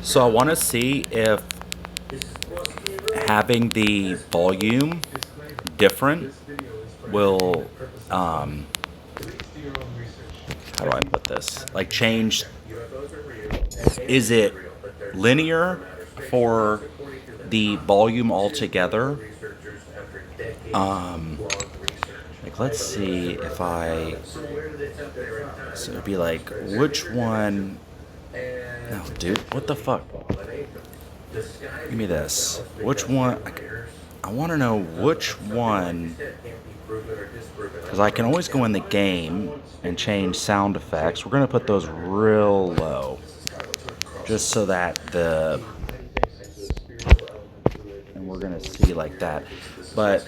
So I want to see if having the volume different will, how do I put this? Like change, is it linear for the volume altogether? Like let's see if I, so it'd be like, which one, no dude, what the fuck? Give me this. Which one, I want to know which one, because I can always go in the game and change sound effects. We're going to put those real low, just so that the, and we're going to see like that. But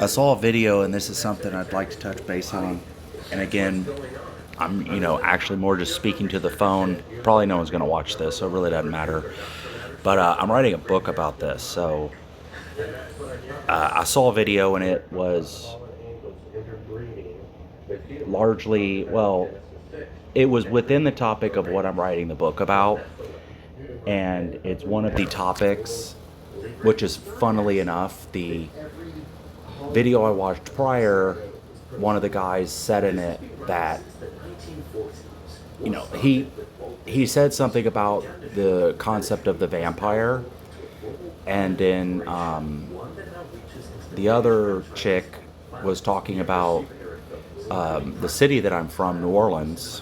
I saw a video, and this is something I'd like to touch base on. And again, I'm, actually more just speaking to the phone. Probably no one's going to watch this, so it really doesn't matter. But I'm writing a book about this, so I saw a video, and it was largely, well, it was within the topic of what I'm writing the book about, and it's one of the topics, which is funnily enough, the video I watched prior, one of the guys said in it that, he said something about the concept of the vampire, and then the other chick was talking about the city that I'm from, New Orleans,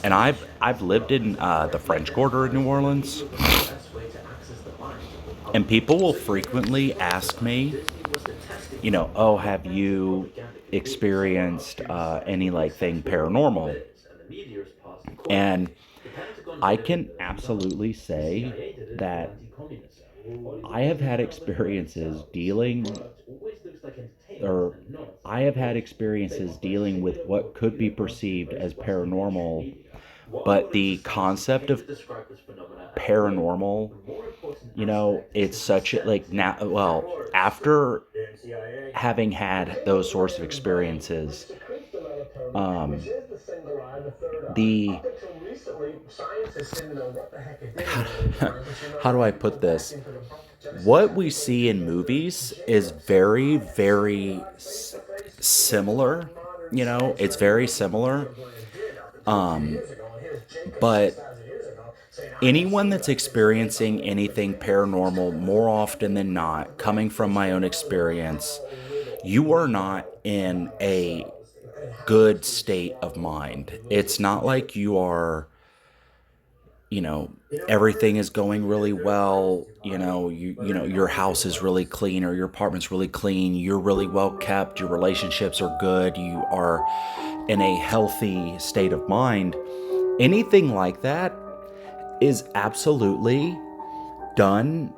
and I've lived in the French Quarter in New Orleans, and people will frequently ask me, oh, have you experienced any like thing paranormal? And I can absolutely say that I have had experiences dealing, or I have had experiences dealing with what could be perceived as paranormal, but the concept of paranormal, it's such a, like, now, well, after having had those sorts of experiences, um, the how do I put this? What we see in movies is very, very similar. It's very similar. Um, but anyone that's experiencing anything paranormal, more often than not, coming from my own experience, you are not in a good state of mind. It's not like you are, everything is going really well, your house is really clean, or your apartment's really clean, you're really well kept, your relationships are good, you are in a healthy state of mind. Anything like that is absolutely done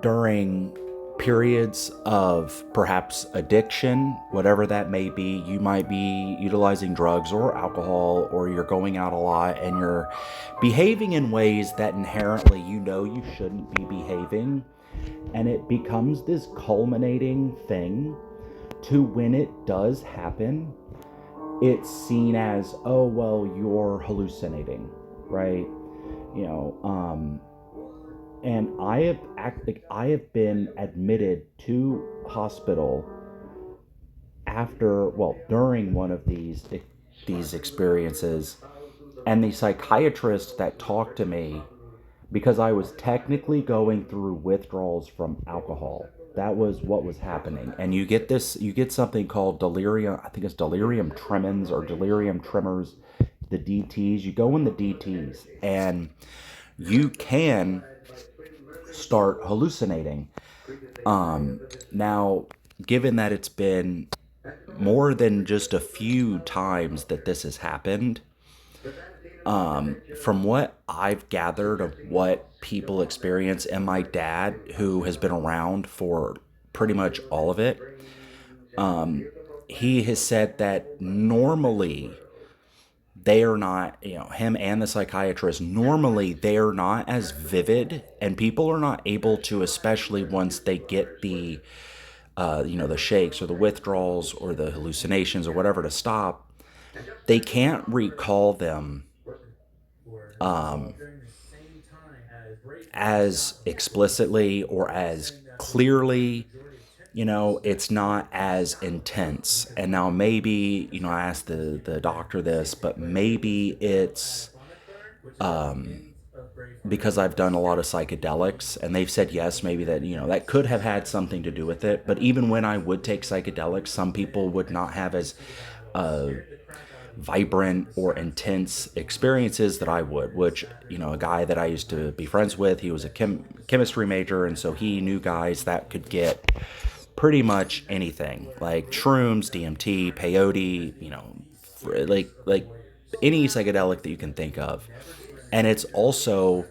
during periods of perhaps addiction, whatever that may be. You might be utilizing drugs or alcohol, or you're going out a lot and you're behaving in ways that inherently you shouldn't be behaving. And it becomes this culminating thing to when it does happen, it's seen as, oh, well, you're hallucinating, right? You know, and I have been admitted to hospital after, well, during one of these experiences, and the psychiatrist that talked to me, because I was technically going through withdrawals from alcohol. That was what was happening. And you get something called delirium, I think it's delirium tremens or delirium tremors, the DTs. You go in the DTs and you can start hallucinating. Now, given that it's been more than just a few times that this has happened, from what I've gathered of what people experience, and my dad, who has been around for pretty much all of it, he has said that normally they are not, him and the psychiatrist, normally they are not as vivid, and people are not able to, especially once they get the shakes or the withdrawals or the hallucinations or whatever to stop. they can't recall them um, as explicitly or as clearly. It's not as intense. And now maybe, I asked the doctor this, but maybe it's because I've done a lot of psychedelics, and they've said yes, maybe that, that could have had something to do with it. But even when I would take psychedelics, some people would not have as uh, vibrant or intense experiences that I would, which, a guy that I used to be friends with, he was a chemistry major, and so he knew guys that could get pretty much anything like shrooms, DMT, peyote, like any psychedelic that you can think of. And it's also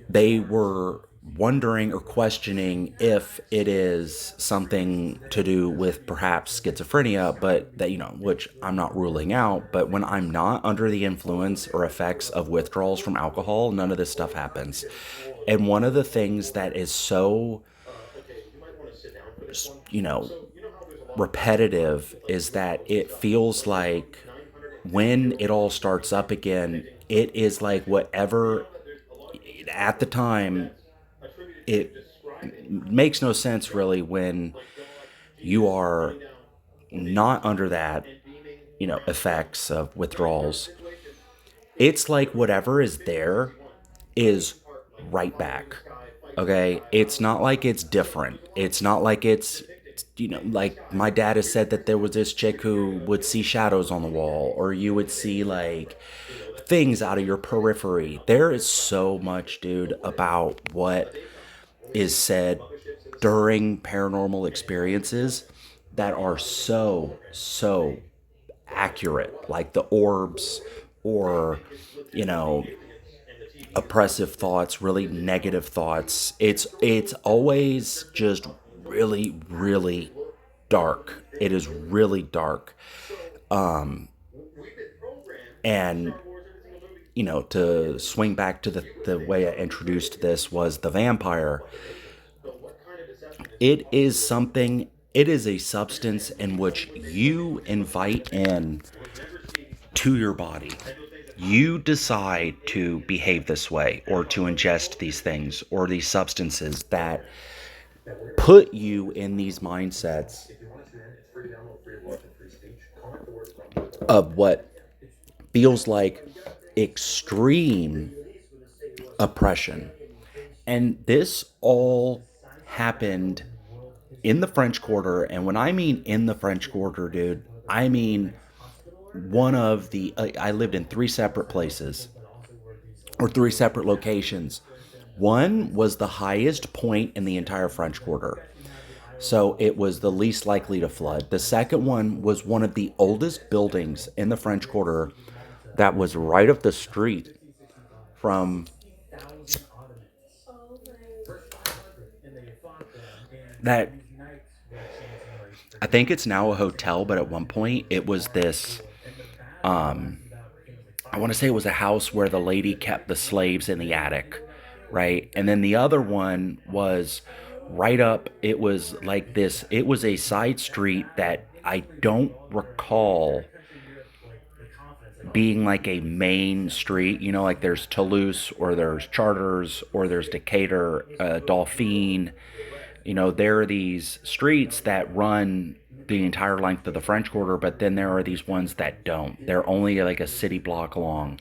they were wondering or questioning if it is something to do with perhaps schizophrenia, but that, which I'm not ruling out. But when I'm not under the influence or effects of withdrawals from alcohol, none of this stuff happens. And one of the things that is so, you know, repetitive is that it feels like when it all starts up again, it is like whatever at the time it makes no sense really when you are not under that, effects of withdrawals. It's like whatever is there is right back. Okay? It's not like it's different. It's not like it's, like my dad has said that there was this chick who would see shadows on the wall, or you would see like things out of your periphery. There is so much, dude, about what is said during paranormal experiences that are so accurate, like the orbs, or, you know, oppressive thoughts, really negative thoughts. It's always just really dark. It is really dark. And to swing back to the way I introduced this was the vampire. It is something, it is a substance in which you invite in to your body. You decide to behave this way or to ingest these things or these substances that put you in these mindsets of what feels like extreme oppression. And this all happened in the French Quarter. And when I mean in the French Quarter, dude, I mean one of the, I lived in three separate places or three separate locations. One was the highest point in the entire French Quarter. So it was the least likely to flood. The second one was one of the oldest buildings in the French Quarter that was right up the street from that. I think it's now a hotel, but at one point it was this. I want to say it was a house where the lady kept the slaves in the attic, right? And then the other one was right up. It was like this. It was a side street that I don't recall being like a main street. Like there's Toulouse or there's Charters or there's Decatur, Dauphine. There are these streets that run the entire length of the French Quarter, but then there are these ones that don't. They're only like a city block long.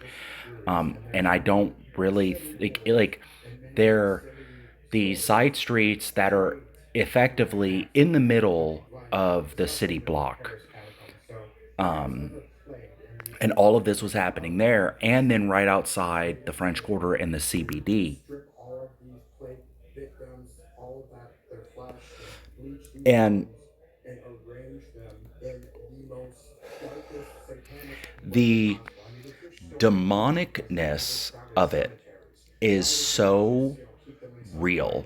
And I don't really like they're the side streets that are effectively in the middle of the city block. And all of this was happening there, and then right outside the French Quarter in the CBD. And the demonicness of it is so real,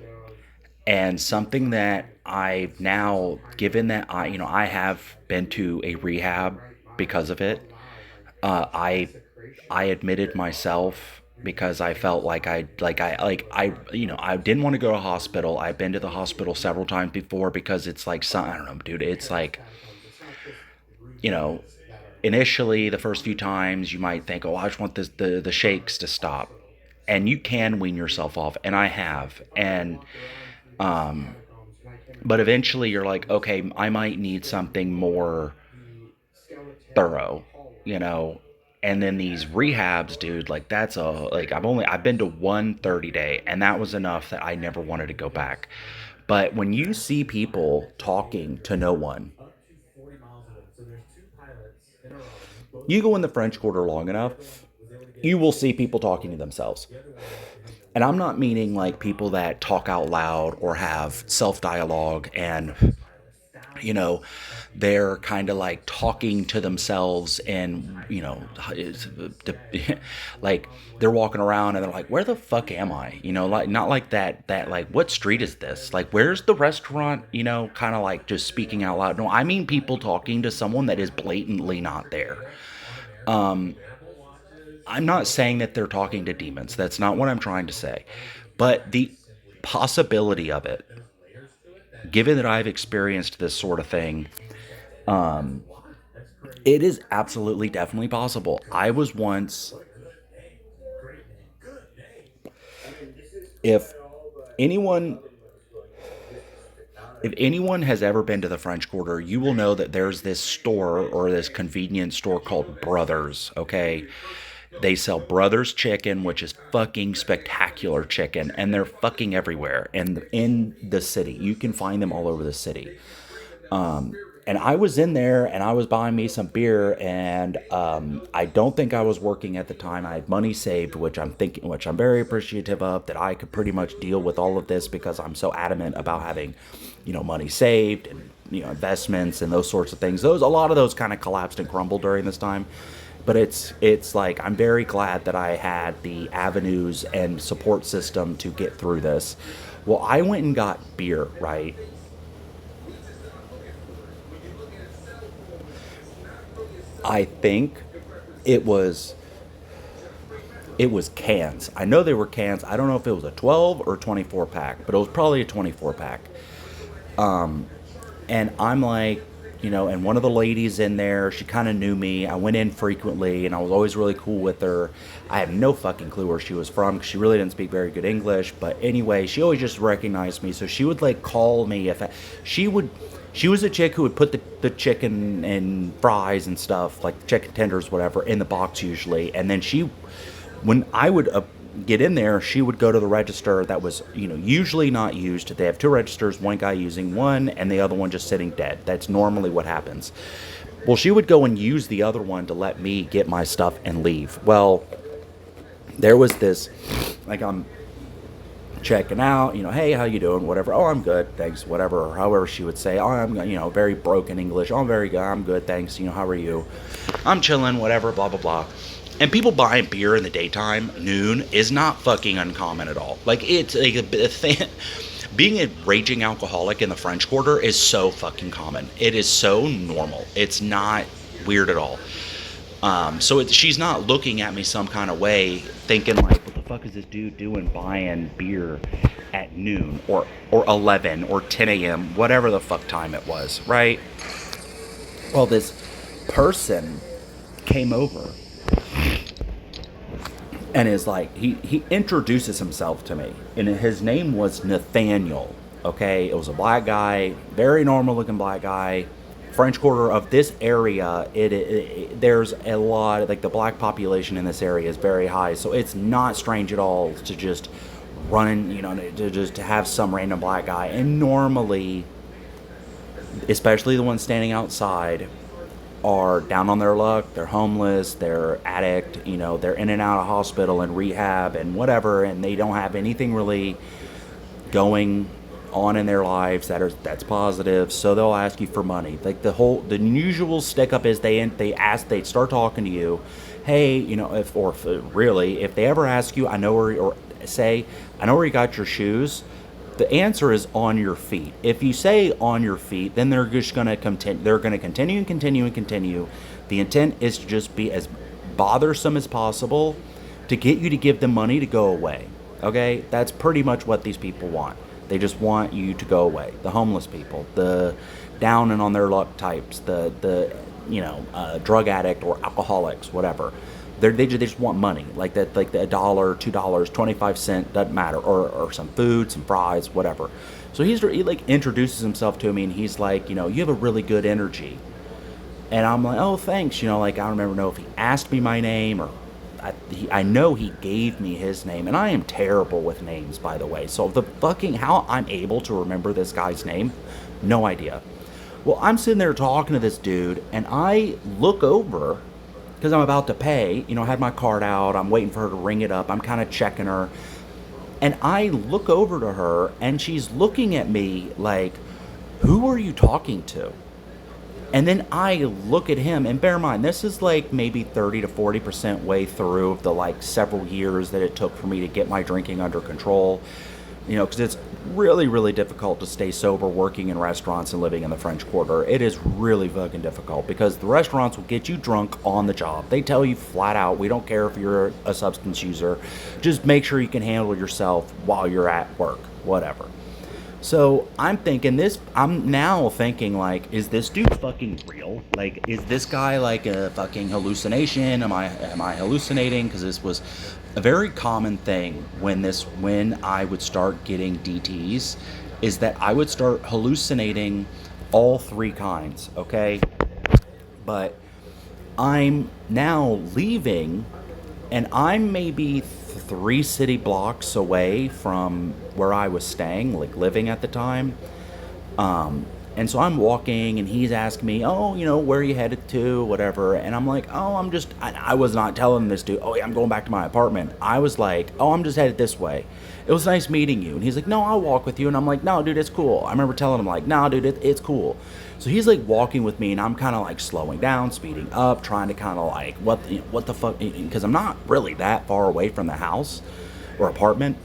and something that I've now, given that I have been to a rehab because of it. I admitted myself because I felt I didn't want to go to hospital. I've been to the hospital several times before because it's like some, I don't know, dude. It's like, you know, initially the first few times you might think, oh, I just want the shakes to stop, and you can wean yourself off, and I have, and but eventually you're like, okay, I might need something more thorough, you know. And then these rehabs, dude, like that's a like I've been to one 30 day, and that was enough that I never wanted to go back. But when you see people talking to no one, you go in the French Quarter long enough, you will see people talking to themselves. And I'm not meaning like people that talk out loud or have self dialogue and, you know, they're kind of like talking to themselves, and, like they're walking around and they're like, where the fuck am I? Like not like that, like, what street is this? Like, where's the restaurant? Kind of like just speaking out loud. No, I mean people talking to someone that is blatantly not there. I'm not saying that they're talking to demons. That's not what I'm trying to say. But the possibility of it, given that I've experienced this sort of thing, it is absolutely definitely possible. I was once, if anyone if anyone has ever been to the French Quarter, you will know that there's this store or this convenience store called Brothers, okay? They sell Brothers chicken, which is fucking spectacular chicken, and they're fucking everywhere. And in the city, you can find them all over the city. And I was in there and I was buying me some beer, and I don't think I was working at the time. I had money saved, which I'm very appreciative of, that I could pretty much deal with all of this because I'm so adamant about having, money saved and, investments and those sorts of things. A lot of those kind of collapsed and crumbled during this time. But it's like I'm very glad that I had the avenues and support system to get through this. Well, I went and got beer, right? I think it was it was cans. I know they were cans. I don't know if it was a 12 or 24 pack, but it was probably a 24 pack. And I'm like, and one of the ladies in there, she kind of knew me. I went in frequently, and I was always really cool with her. I had no fucking clue where she was from because she really didn't speak very good English. But anyway, she always just recognized me, so she would like call me if she would. She was a chick who would put the chicken and fries and stuff, like chicken tenders, whatever, in the box usually. And then when I would get in there, she would go to the register that was, usually not used. They have two registers, one guy using one and the other one just sitting dead. That's normally what happens. Well, she would go and use the other one to let me get my stuff and leave. Well, there was this, like, I'm checking out, hey, how you doing, whatever. Oh, I'm good, thanks, whatever. Or however she would say, oh, I'm, very broken English. Oh, I'm very good, I'm good, thanks, how are you? I'm chilling, whatever, blah blah blah. And people buying beer in the daytime, noon, is not fucking uncommon at all. Like, it's like a thing. Being a raging alcoholic in the French Quarter is so fucking common. It is so normal. It's not weird at all. So she's not looking at me some kind of way, thinking like, "What the fuck is this dude doing buying beer at noon or 11 or 10 a.m. whatever the fuck time it was?" Right? Well, this person came over and is like, he introduces himself to me, and his name was Nathaniel. Okay, it was a black guy, very normal looking black guy. French Quarter of this area, there's a lot, like the black population in this area is very high, so it's not strange at all to just run, to just have some random black guy. And normally, especially the ones standing outside, are down on their luck, they're homeless, they're addict, they're in and out of hospital and rehab and whatever, and they don't have anything really going on in their lives that's positive, so they'll ask you for money. Like the usual stick up is they start talking to you, hey, if they ever ask you, I know where, or say, I know where you got your shoes. The answer is on your feet. If you say on your feet, then they're just going to continue. They're going to continue and continue and continue. The intent is to just be as bothersome as possible, to get you to give them money to go away. Okay? That's pretty much what these people want. They just want you to go away. The homeless people, the down and on their luck types, the drug addict or alcoholics, whatever. They just want money, like that, like the $1, $2, 25 cent, doesn't matter, or some food, some fries, whatever. So he like introduces himself to me, and he's like, you have a really good energy, and I'm like, oh, thanks. Like, I don't remember know if he asked me my name or I know he gave me his name, and I am terrible with names, by the way. So how I'm able to remember this guy's name, no idea. Well, I'm sitting there talking to this dude, and I look over because I'm about to pay. I had my card out. I'm waiting for her to ring it up. I'm kind of checking her, and I look over to her, and she's looking at me like, "Who are you talking to?" And then I look at him, and bear in mind, this is like maybe 30 to 40% way through of the like several years that it took for me to get my drinking under control. Because it's really, really difficult to stay sober working in restaurants and living in the French Quarter. It is really fucking difficult because the restaurants will get you drunk on the job. They tell you flat out, we don't care if you're a substance user, just make sure you can handle yourself while you're at work, whatever. So I'm now thinking, like, is this dude fucking real? Like, is this guy like a fucking hallucination? Am I hallucinating? Because this was a very common thing when I would start getting DTs, is that I would start hallucinating all three kinds, okay? But I'm now leaving, and I'm maybe 3 city blocks away from where I was staying, like living at the time. And so I'm walking, and he's asking me, oh, where are you headed to, whatever. And I'm like, oh, I was not telling this dude, oh, yeah, I'm going back to my apartment. I was like, oh, I'm just headed this way. It was nice meeting you. And he's like, no, I'll walk with you. And I'm like, no, dude, it's cool. I remember telling him, like, no, dude, it's cool. So he's like walking with me, and I'm kind of like slowing down, speeding up, trying to kind of like, what the fuck, because I'm not really that far away from the house or apartment.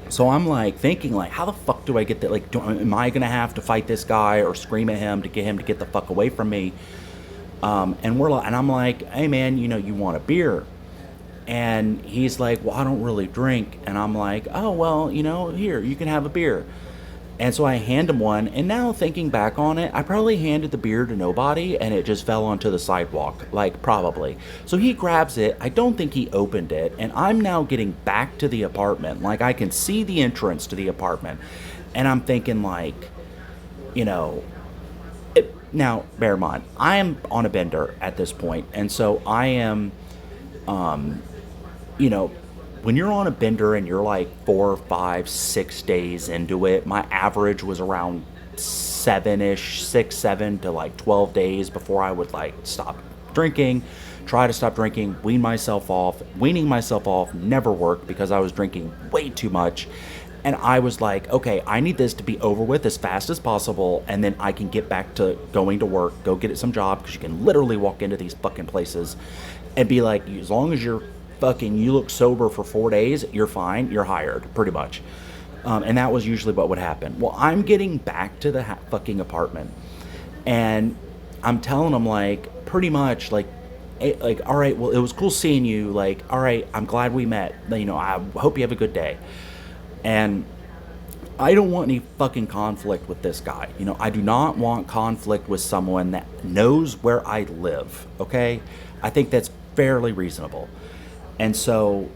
So I'm like thinking, like, how the fuck do I get that? Like, am I gonna have to fight this guy or scream at him to get the fuck away from me? And I'm like, hey man, you want a beer? And he's like, well, I don't really drink. And I'm like, oh well, here, you can have a beer. And so I hand him one, and now thinking back on it, I probably handed the beer to nobody, and it just fell onto the sidewalk, like, probably. So he grabs it, I don't think he opened it, and I'm now getting back to the apartment, like, I can see the entrance to the apartment, and I'm thinking, like, now, bear in mind, I am on a bender at this point, and so I am, you know, when you're on a bender and you're like 4, 5, 6 days into it, my average was around 7-ish, 6, 7 to like 12 days before I would like stop drinking, try to stop drinking, wean myself off. Weaning myself off never worked because I was drinking way too much. And I was like, okay, I need this to be over with as fast as possible, and then I can get back to going to work, go get some job, because you can literally walk into these fucking places and be like, as long as you look sober for 4 days, you're fine, you're hired, pretty much. And that was usually what would happen. Well, I'm getting back to the fucking apartment, and I'm telling them, like, pretty much, like, all right, well, it was cool seeing you, like, all right, I'm glad we met, I hope you have a good day. And I don't want any fucking conflict with this guy. I do not want conflict with someone that knows where I live, okay? I think that's fairly reasonable. And so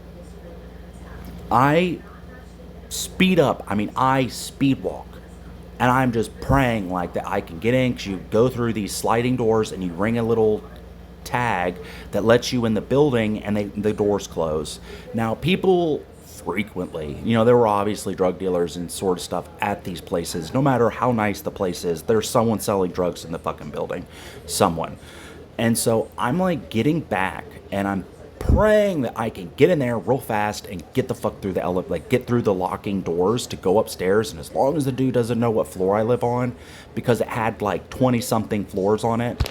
I speed up. I speed walk. And I'm just praying like that I can get in, because you go through these sliding doors and you ring a little tag that lets you in the building, and the doors close. Now, people frequently, there were obviously drug dealers and sort of stuff at these places. No matter how nice the place is, there's someone selling drugs in the fucking building. Someone. And so I'm like getting back, and I'm praying that I can get in there real fast and get the fuck through the elevator, like get through the locking doors to go upstairs. And as long as the dude doesn't know what floor I live on, because it had like 20 something floors on it.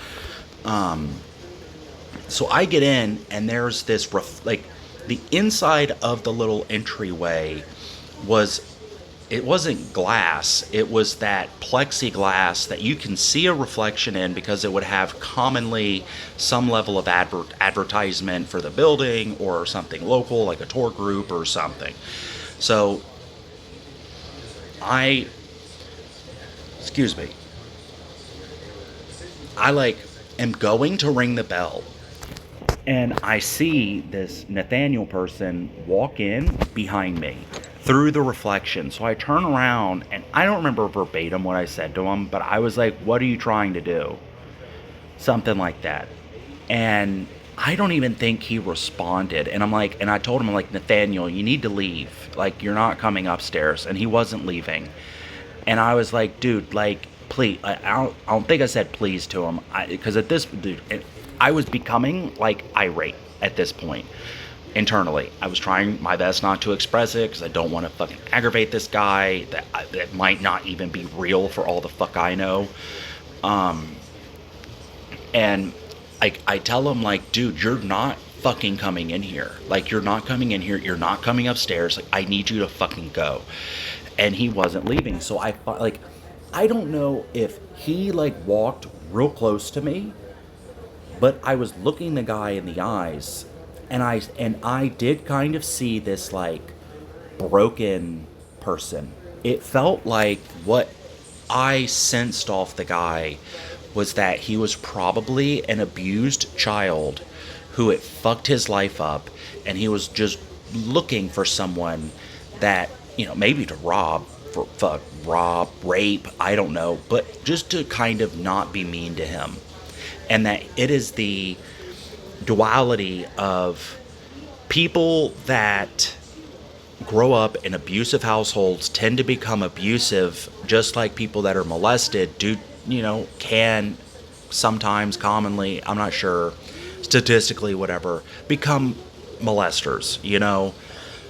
So I get in, and there's this, like, the inside of the little entryway was it wasn't glass, it was that plexiglass that you can see a reflection in because it would have commonly some level of advertisement for the building or something local, like a tour group or something. So I, excuse me, I like am going to ring the bell, and I see this Nathaniel person walk in behind me through the reflection. So I turn around, and I don't remember verbatim what I said to him, but I was like, "What are you trying to do?" Something like that. And I don't even think he responded. And I'm like, and I told him, I'm like, "Nathaniel, you need to leave. Like, you're not coming upstairs." And he wasn't leaving. And I was like, "Dude, like, please." I don't think I said please to him. Because at this, dude, I was becoming like irate at this point internally. I was trying my best not to express it because I don't want to fucking aggravate this guy that might not even be real for all the fuck I know. And I tell him, like, "Dude, you're not fucking coming in here. Like, you're not coming in here. You're not coming upstairs. Like, I need you to fucking go." And he wasn't leaving. So like, I don't know if he like walked real close to me, but I was looking the guy in the eyes, and I did kind of see this like broken person. It felt like what I sensed off the guy was that he was probably an abused child who had fucked his life up, and he was just looking for someone that, maybe to rob, for fuck, rob, rape, I don't know, but just to kind of not be mean to him. And that it is the duality of people that grow up in abusive households tend to become abusive, just like people that are molested do, can sometimes, commonly, I'm not sure, statistically, whatever, become molesters.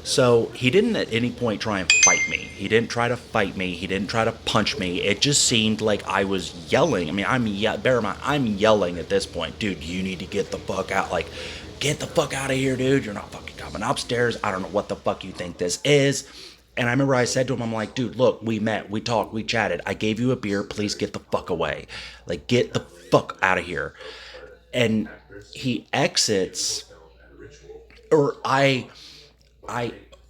So he didn't at any point try and fight me. He didn't try to fight me. He didn't try to punch me. It just seemed like I was yelling. I mean, bear in mind, I'm yelling at this point. "Dude, you need to get the fuck out. Like, get the fuck out of here, dude. You're not fucking coming upstairs. I don't know what the fuck you think this is." And I remember I said to him, I'm like, "Dude, look, we met, we talked, we chatted. I gave you a beer. Please get the fuck away. Like, get the fuck out of here." And he exits, or I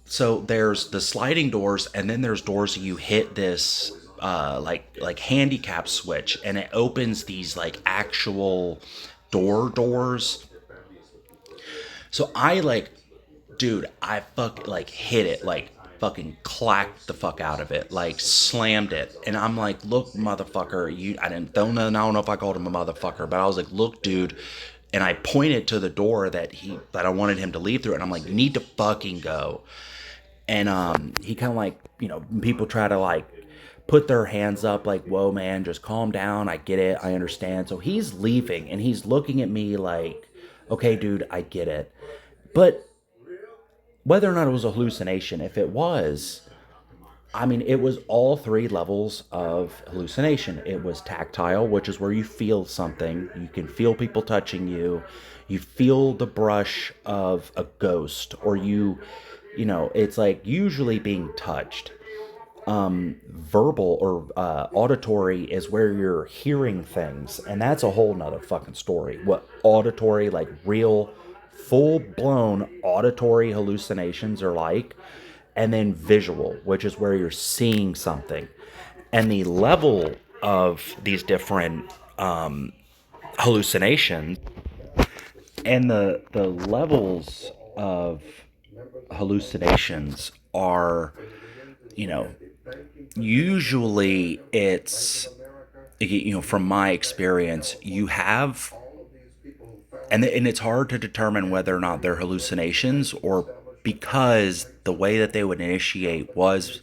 so there's the sliding doors, and then there's doors you hit this like handicap switch, and it opens these like actual doors. So I like, dude, I fuck like hit it, like fucking clacked the fuck out of it, like slammed it. And I'm like, "Look, motherfucker, I didn't, I don't know if I called him a motherfucker, but I was like, "Look, dude." And I pointed to the door that I wanted him to leave through, and I'm like, "You need to fucking go." And he kind of like, people try to like put their hands up, like, "Whoa, man, just calm down. I get it. I understand." So he's leaving, and he's looking at me like, "Okay, dude, I get it." But whether or not it was a hallucination, if it was, I mean, it was all three levels of hallucination. It was tactile, which is where you feel something. You can feel people touching you. You feel the brush of a ghost, or it's like usually being touched. Verbal or auditory is where you're hearing things, and that's a whole nother fucking story. What auditory, like real, full blown auditory hallucinations are like, and then visual, which is where you're seeing something. And the level of these different hallucinations, and the levels of hallucinations are, you know usually it's, from my experience, you have, and it's hard to determine whether or not they're hallucinations, or because the way that they would initiate was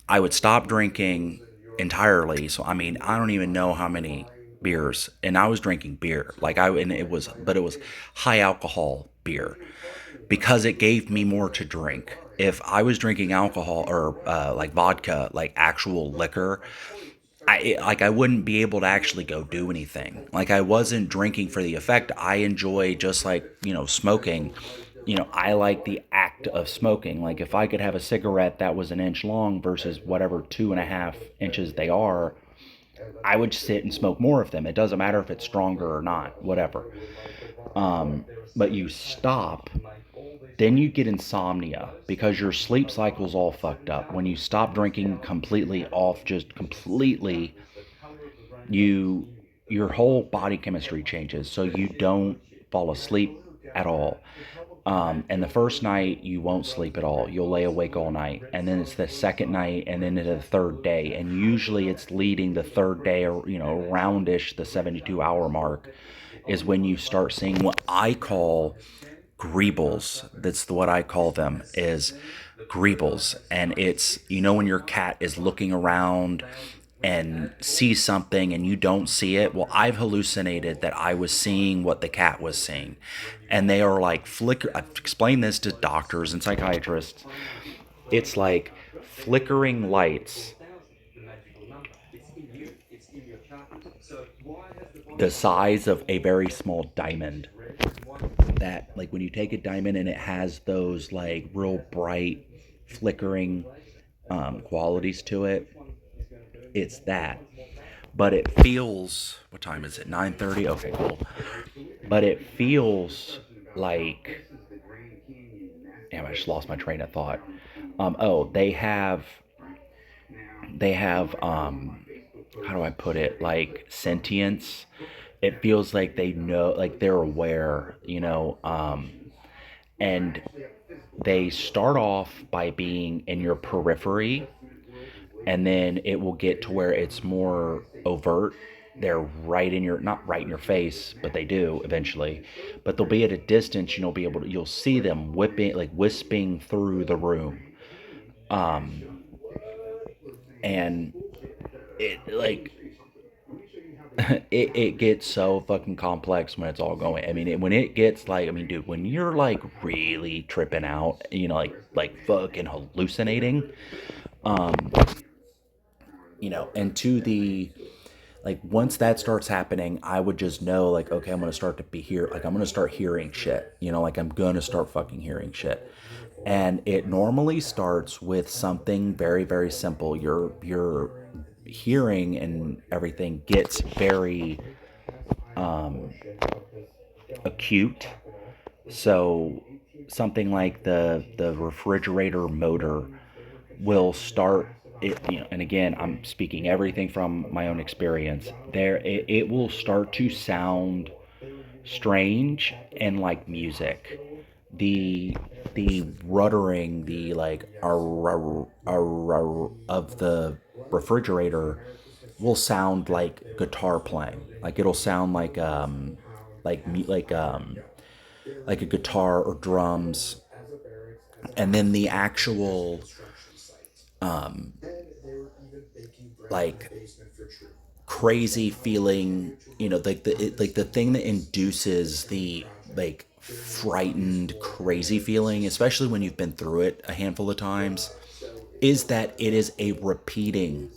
I would stop drinking entirely. So I mean, I don't even know how many beers, and I was drinking beer, like and it was high alcohol beer, because it gave me more to drink. If I was drinking alcohol, or like vodka, like actual liquor, I wouldn't be able to actually go do anything. Like, I wasn't drinking for the effect. I enjoy, just like, smoking. I like the act of smoking. Like if I could have a cigarette that was an inch long versus whatever 2.5 inches they are, I would sit and smoke more of them. It doesn't matter if it's stronger or not, whatever. Um, but you stop, then you get insomnia because your sleep cycle's all fucked up. When you stop drinking completely off, just completely, you your whole body chemistry changes, so you don't fall asleep at all. And the first night you won't sleep at all. You'll lay awake all night, and then it's the second night, and then it's the third day, and usually it's leading the third day, or roundish the 72-hour mark, is when you start seeing what I call greebles. That's what I call them, is greebles. And it's, when your cat is looking around and sees something and you don't see it. Well, I've hallucinated that I was seeing what the cat was seeing. And they are like flicker. I've explained this to doctors and psychiatrists. It's like flickering lights the size of a very small diamond. That, like, when you take a diamond and it has those like real bright flickering qualities to it, it's that. But it feels, what time is it? 9:30. Okay, cool. But it feels like, damn, I just lost my train of thought. Oh, they have how do I put it, like sentience. It feels like they know, like they're aware, and they start off by being in your periphery, and then it will get to where it's more overt. They're right in your, not right in your face, but they do eventually. But they'll be at a distance, and you'll see them whipping, like wisping through the room. And it, like, it gets so fucking complex when it's all going. I mean, when it gets like, I mean, dude, when you're like really tripping out, like fucking hallucinating, um, and to the, like, once that starts happening, I would just know, like, okay, I'm gonna start to be here, like I'm gonna start hearing shit, like I'm gonna start fucking hearing shit. And it normally starts with something very, very simple. Your hearing and everything gets very acute. So something like the refrigerator motor will start it, and again, I'm speaking everything from my own experience. It will start to sound strange and like music. The the ruddering, the like of the refrigerator will sound like guitar playing. Like it'll sound like like like a guitar or drums, and then the actual like crazy feeling, like the thing that induces the like frightened crazy feeling, especially when you've been through it a handful of times, is that it is a repeating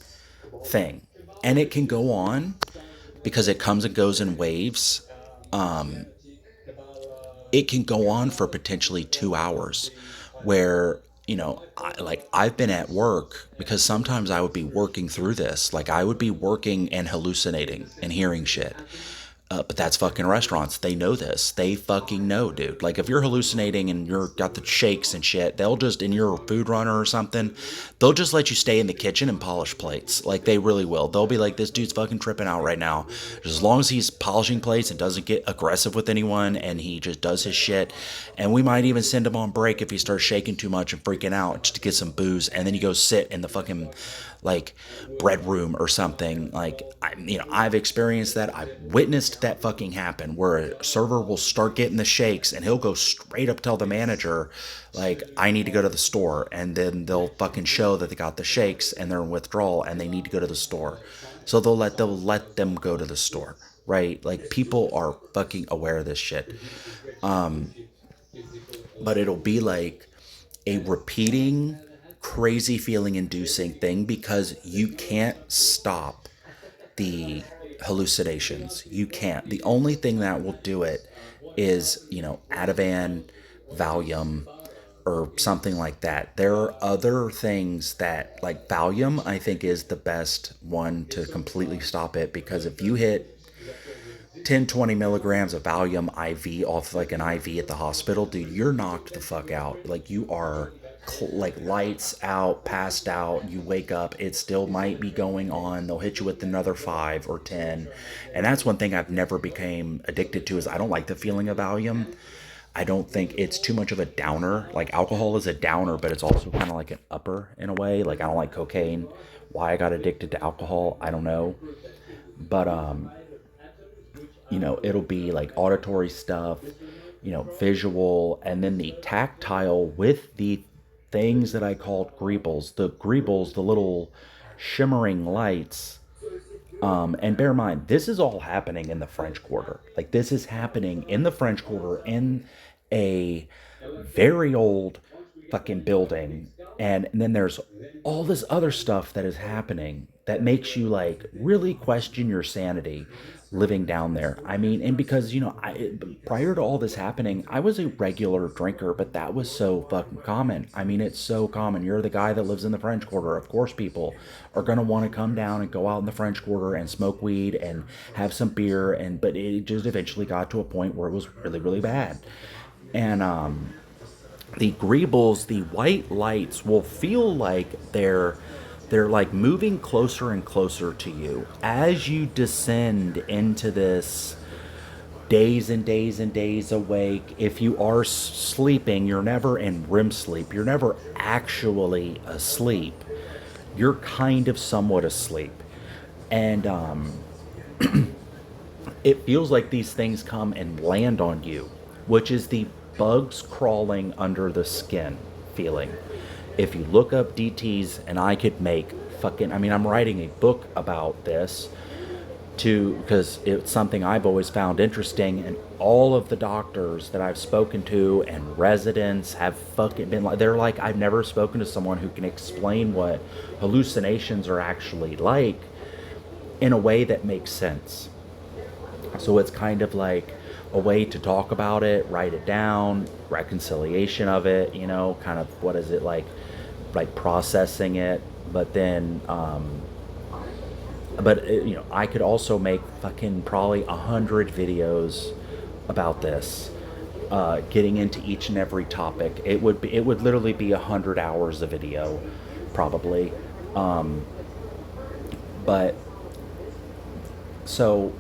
thing. And it can go on because it comes and goes in waves. It can go on for potentially 2 hours, where, I've been at work, because sometimes I would be working through this, like I would be working and hallucinating and hearing shit. But that's fucking restaurants. They know this. They fucking know, dude. Like if you're hallucinating and you're got the shakes and shit, they'll just, in your food runner or something, they'll just let you stay in the kitchen and polish plates. Like they really will. They'll be like, this dude's fucking tripping out right now. As long as he's polishing plates and doesn't get aggressive with anyone, and he just does his shit. And we might even send him on break if he starts shaking too much and freaking out, just to get some booze, and then he goes sit in the fucking like bread room or something. Like I've experienced that. I've witnessed that fucking happen, where a server will start getting the shakes and he'll go straight up tell the manager, like, I need to go to the store, and then they'll fucking show that they got the shakes and they're in withdrawal and they need to go to the store. So they'll let them go to the store, right? Like people are fucking aware of this shit. But it'll be like a repeating, crazy feeling inducing thing, because you can't stop the hallucinations. You can't. The only thing that will do it is, Ativan, Valium or something like that. There are other things that, like Valium, I think is the best one to completely stop it, because if you hit 10, 20 milligrams of Valium IV off like an IV at the hospital, dude, you're knocked the fuck out. Like you are like lights out, passed out. You wake up, it still might be going on. They'll hit you with another 5 or 10, and that's one thing I've never became addicted to. Is I don't like the feeling of Valium. I don't think it's too much of a downer. Like alcohol is a downer, but it's also kind of like an upper in a way. Like I don't like cocaine. Why I got addicted to alcohol, I don't know. But it'll be like auditory stuff, visual, and then the tactile with the things that I called greebles. The greebles, the little shimmering lights. And bear in mind, this is all happening in the French Quarter. Like this is happening in the French Quarter in a very old fucking building. And then there's all this other stuff that is happening that makes you like really question your sanity living down there. I mean, and because prior to all this happening, I was a regular drinker, but that was so fucking common. I mean, it's so common. You're the guy that lives in the French Quarter. Of course, people are gonna want to come down and go out in the French Quarter and smoke weed and have some beer. And but it just eventually got to a point where it was really, really bad. And the greebles, the white lights will feel like they're like moving closer and closer to you as you descend into this days and days and days awake. If you are sleeping, you're never in REM sleep. You're never actually asleep. You're kind of somewhat asleep. And it feels like these things come and land on you, which is the bugs crawling under the skin feeling. If you look up DTs, and I could make fucking, I mean, I'm writing a book about this to, because it's something I've always found interesting, and all of the doctors that I've spoken to and residents have fucking been like, they're like, I've never spoken to someone who can explain what hallucinations are actually like in a way that makes sense. So it's kind of like a way to talk about it, write it down, reconciliation of it, kind of what is it like processing it. But then, I could also make fucking probably 100 videos about this, getting into each and every topic. It would literally be 100 hours of video, probably. But so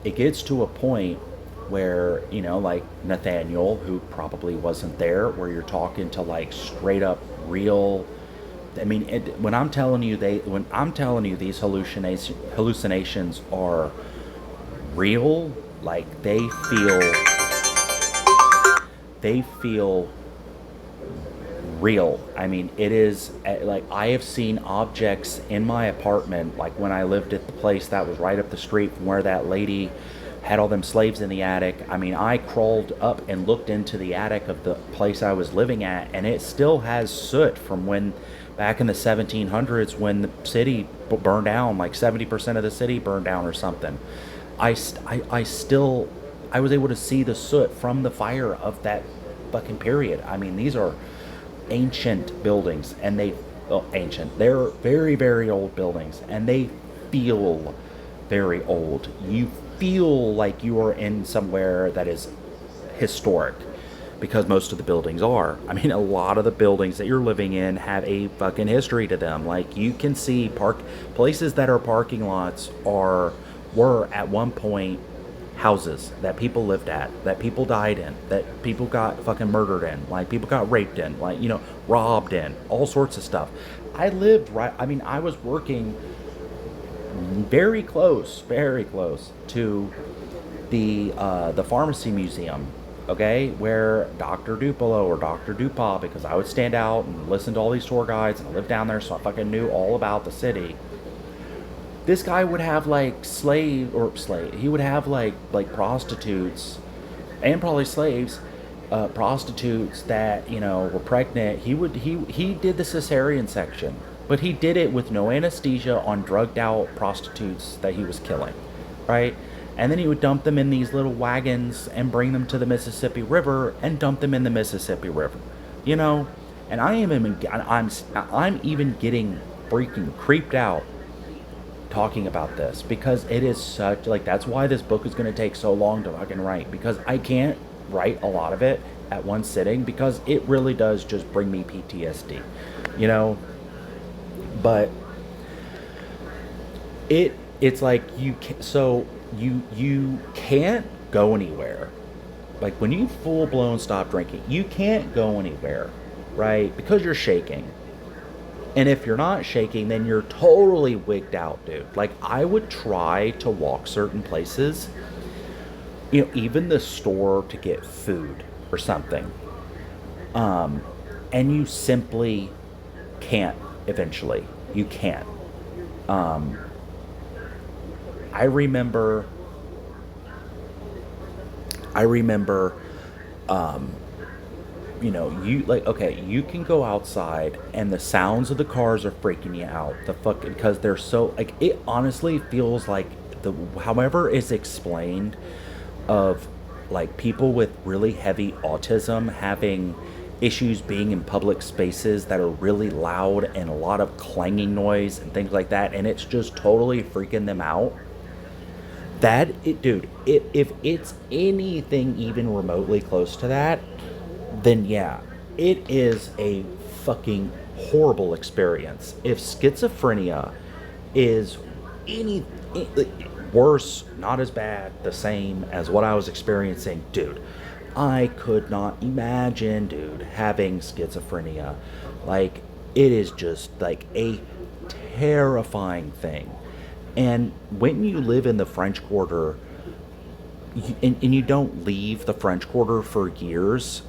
it gets to a point where, like Nathaniel, who probably wasn't there, where you're talking to like straight up real. I mean, when I'm telling you these hallucinations are real, like they feel real. I mean, it is like I have seen objects in my apartment, like when I lived at the place that was right up the street from where that lady had all them slaves in the attic. I mean, I crawled up and looked into the attic of the place I was living at, and it still has soot from when back in the 1700s when the city burned down, like 70% of the city burned down or something. I still, I was able to see the soot from the fire of that fucking period. I mean, these are ancient buildings, and they're very, very old buildings, and they feel very old. You feel like you are in somewhere that is historic, because most of the buildings are. I mean, a lot of the buildings that you're living in have a fucking history to them. Like you can see places that are parking lots were at one point houses that people lived at, that people died in, that people got fucking murdered in, like people got raped in, like, robbed in, all sorts of stuff. I lived right, I mean, I was working very close to the pharmacy museum, okay, where Dr. Duplo or Dr. Dupas, because I would stand out and listen to all these tour guides, and I lived down there, so I fucking knew all about the city. This guy would have like he would have like prostitutes, and probably slaves, prostitutes that were pregnant. He did the cesarean section, but he did it with no anesthesia on drugged out prostitutes that he was killing, right? And then he would dump them in these little wagons and bring them to the Mississippi River and dump them in the Mississippi River. You know, and I'm even getting freaking creeped out talking about this because it is such like that's why this book is going to take so long to fucking write because I can't write a lot of it at one sitting because it really does just bring me PTSD, you know. But it's like you can't go anywhere. Like when you full blown stop drinking, you can't go anywhere, right? Because you're shaking. And if you're not shaking, then you're totally wigged out, dude. Like I would try to walk certain places, even the store to get food or something. And you simply can't eventually. You can't. Um, I remember I remember you like okay, you can go outside and the sounds of the cars are freaking you out. The fucking because they're so like it honestly feels like the however it's explained of like people with really heavy autism having issues being in public spaces that are really loud and a lot of clanging noise and things like that and it's just totally freaking them out. That it dude, if it's anything even remotely close to that, then yeah, it is a fucking horrible experience. If schizophrenia is any worse, not as bad, the same as what I was experiencing, dude, I could not imagine, dude, having schizophrenia. Like, it is just like a terrifying thing. And when you live in the French Quarter, and you don't leave the French Quarter for years,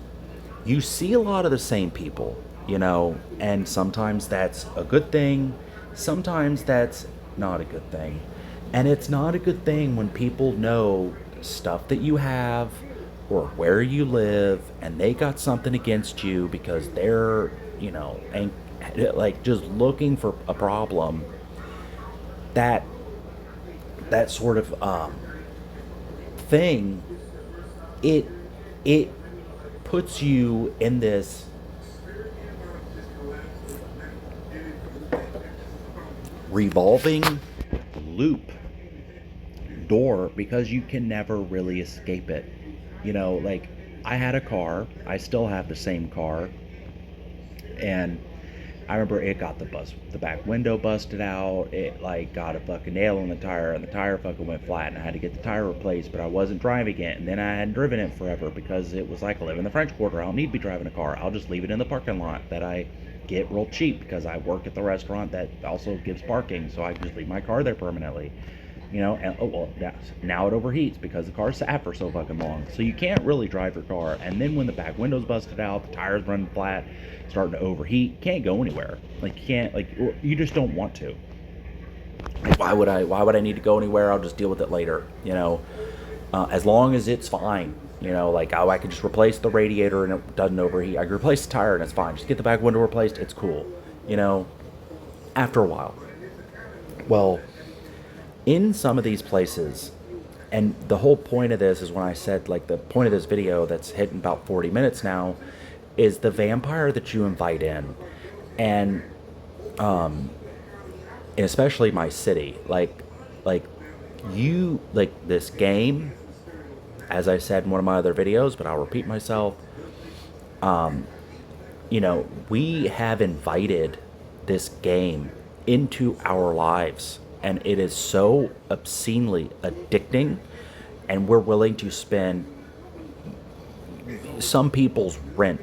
you see a lot of the same people, and sometimes that's a good thing, sometimes that's not a good thing. And it's not a good thing when people know stuff that you have or where you live and they got something against you because they're, and like just looking for a problem. That that sort of thing, it it puts you in this revolving loop door because you can never really escape it. Like I had a car, I still have the same car, and I remember it got the back window busted out. It like got a fucking nail in the tire, and the tire fucking went flat, and I had to get the tire replaced. But I wasn't driving it, and then I hadn't driven it forever because it was like I live in the French Quarter. I don't need to be driving a car. I'll just leave it in the parking lot that I get real cheap because I work at the restaurant that also gives parking, so I can just leave my car there permanently. And oh well, now it overheats because the car sat for so fucking long. So you can't really drive your car. And then when the back window's busted out, the tires running flat, starting to overheat, can't go anywhere. Like you can't, like you just don't want to. Like why would I need to go anywhere? I'll just deal with it later. As long as it's fine. Like I could just replace the radiator and it doesn't overheat. I can replace the tire and it's fine. Just get the back window replaced. It's cool. After a while. Well, in some of these places, and the whole point of this is when I said, like, the point of this video that's hitting about 40 minutes now is the vampire that you invite in. And, especially my city, like, this game, as I said in one of my other videos, but I'll repeat myself, we have invited this game into our lives and it is so obscenely addicting and we're willing to spend some people's rent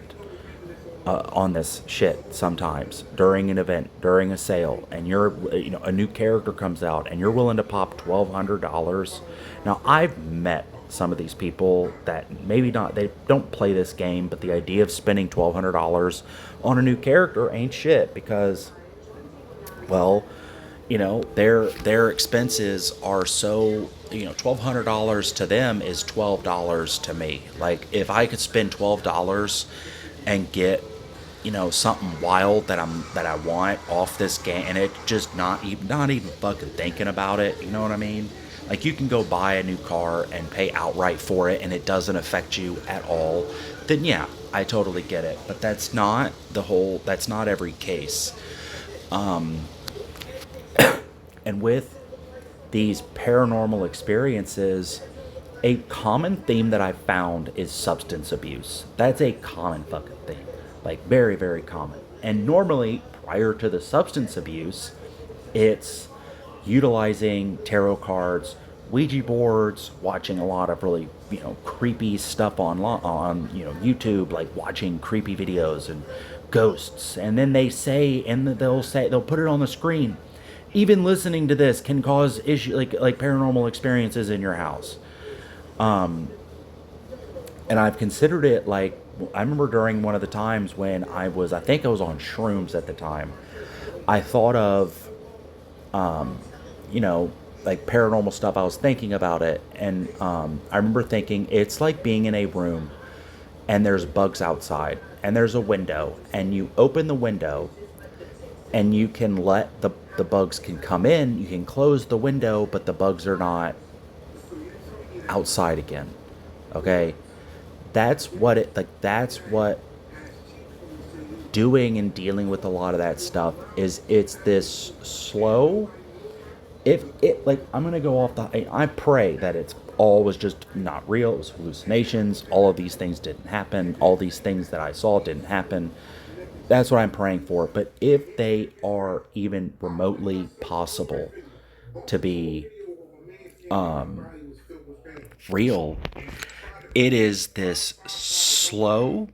on this shit sometimes during an event, during a sale, and a new character comes out and you're willing to pop $1,200. Now I've met some of these people that maybe not, they don't play this game, but the idea of spending $1,200 on a new character ain't shit because, well, their expenses are so, $1,200 to them is $12 to me. Like if I could spend $12 and get, something wild that I want off this game, and it just not even fucking thinking about it. You know what I mean? like you can go buy a new car and pay outright for it and it doesn't affect you at all, then yeah, I totally get it. But that's not every case. And with these paranormal experiences, a common theme that I've found is substance abuse. That's a common fucking theme. Like, very, very common. And normally, prior to the substance abuse, it's utilizing tarot cards, Ouija boards, watching a lot of really, creepy stuff on YouTube, like watching creepy videos and ghosts. And then they'll put it on the screen. Even listening to this can cause issue like paranormal experiences in your house. And I've considered it like, I remember during one of the times when I think I was on shrooms at the time. I thought of, you know, like paranormal stuff. I was thinking about it, and I remember thinking it's like being in a room and there's bugs outside and there's a window, and you open the window and you can let the bugs can come in. You can close the window, but the bugs are not outside again. Okay, that's what doing and dealing with a lot of that stuff is. It's this slow, if it like, I'm gonna go off I pray that it's all was just not real, it was hallucinations, all of these things didn't happen, all these things that I saw didn't happen. That's what I'm praying for. But if they are even remotely possible to be real, it is this slow